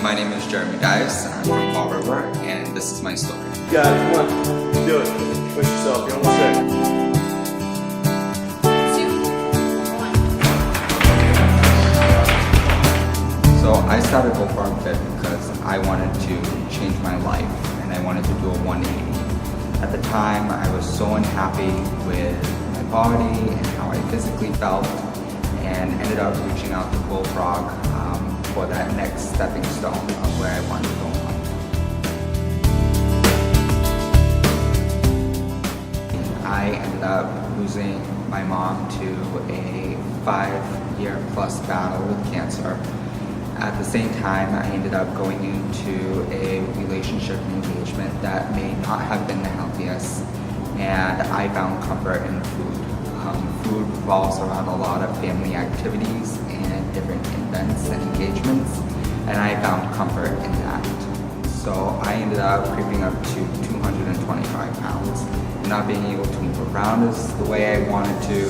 my name is Jeremy Dias. I'm from Fall River, and this is my story. Guys, come on, do it. Push yourself, you're almost there. 2, 1. So I started Go Farm Fit because I wanted to change my life, and I wanted to do a 180. At the time, I was so unhappy with my body and how I physically felt, and ended up reaching out to Bullfrog for that next stepping stone of where I wanted to go in life. I ended up losing my mom to a 5-year plus battle with cancer. At the same time, I ended up going into a relationship and engagement that may not have been the healthiest, and I found comfort in food. Food revolves around a lot of family activities and different events and engagements, and I found comfort in that. So I ended up creeping up to 225 pounds. Not being able to move around as the way I wanted to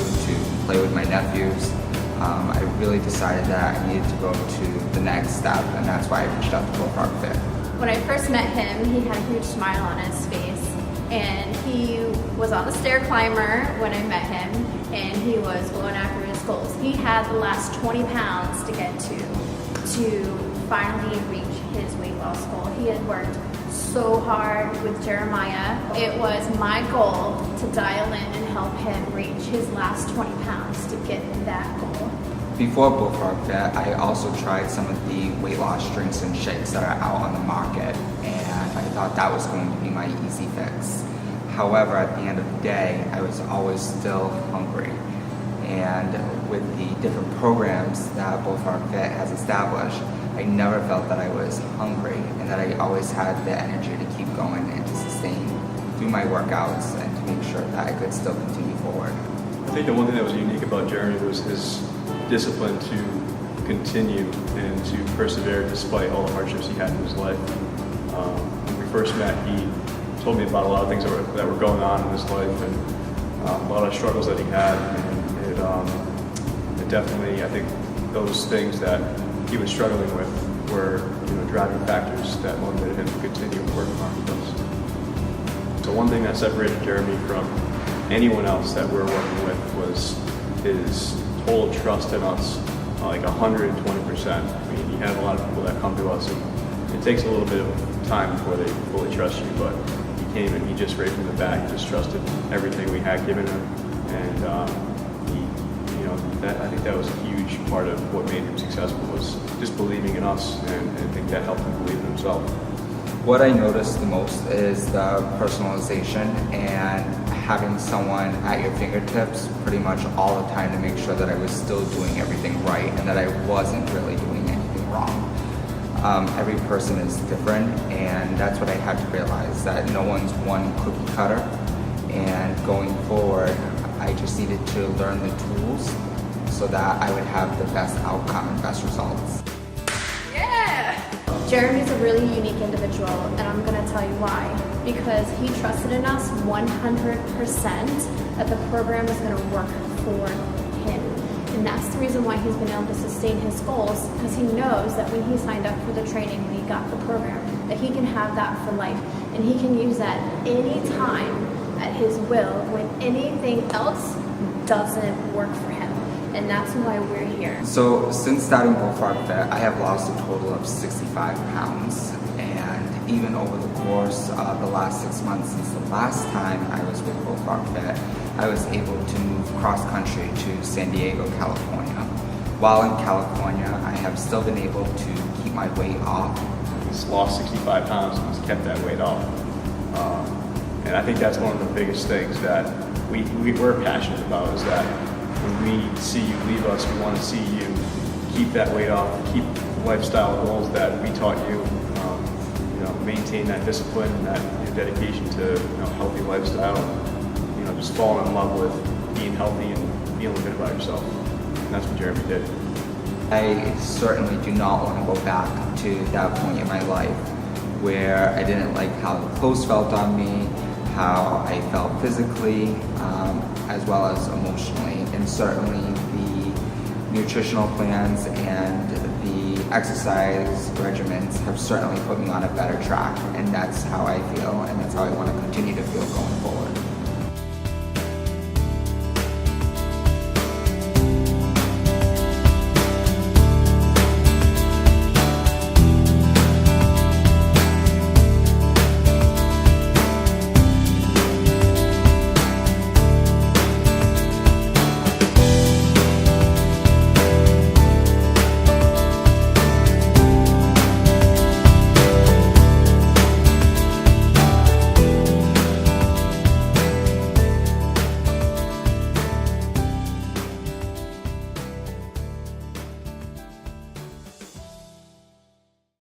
play with my nephews. I really decided that I needed to go to the next step, and that's why I reached out to Go Farm Fit. When I first met him, he had a huge smile on his face, and he was on the stair climber when I met him, and he was going after his goals. He had the last 20 pounds to get to finally reach his weight loss goal. He had worked so hard with Jeremiah. It was my goal to dial in and help him reach his last 20 pounds to get that goal. Before Go Farm Fit, I also tried some of the weight loss drinks and shakes that are out on the market, and I thought that was going to be my easy fix. However, at the end of the day, I was always still hungry. And with the different programs that Go Farm Fit has established, I never felt that I was hungry, and that I always had the energy to keep going and to sustain through my workouts and to make sure that I could still continue forward. I think the one thing that was unique about Jeremy was his discipline to continue and to persevere despite all the hardships he had in his life. When we first met, he told me about a lot of things that were going on in his life, and a lot of struggles that he had, and it definitely, I think those things that he was struggling with were driving factors that motivated him to continue working hard with us. So one thing that separated Jeremy from anyone else that we're working with was his total trust in us, like 120%. I mean, you have a lot of people that come to us, and it takes a little bit of time before they fully trust you, but he came and he just right from the back, he just trusted everything we had given him, and I think that was a huge part of what made him successful, was just believing in us, and I think that helped him believe in himself. What I noticed the most is the personalization and having someone at your fingertips pretty much all the time to make sure that I was still doing everything right and that I wasn't really doing anything wrong. Every person is different, and that's what I had to realize, that no one's one cookie cutter, and going forward I just needed to learn the tools so that I would have the best outcome and best results. Yeah! Jeremy's a really unique individual, and I'm gonna tell you why. Because he trusted in us 100% that the program is gonna work for him. And that's the reason why he's been able to sustain his goals, because he knows that when he signed up for the training, when he got the program, that he can have that for life. And he can use that any time at his will when anything else doesn't work for him. And that's why we're here. So since starting Go Farm Fit, I have lost a total of 65 pounds. And even over the course of the last 6 months since the last time I was with Go Farm Fit, I was able to move cross country to San Diego, California. While in California, I have still been able to keep my weight off. He's lost 65 pounds and he's kept that weight off. And I think that's one of the biggest things that we're passionate about, is that when we see you leave us, we want to see you keep that weight off, keep the lifestyle goals that we taught you, maintain that discipline and that dedication to healthy lifestyle, just fall in love with being healthy and feeling good about yourself. And that's what Jeremy did. I certainly do not want to go back to that point in my life where I didn't like how the clothes felt on me, how I felt physically, as well as emotionally, and certainly the nutritional plans and the exercise regimens have certainly put me on a better track, and that's how I feel, and that's how I want to continue to feel going forward.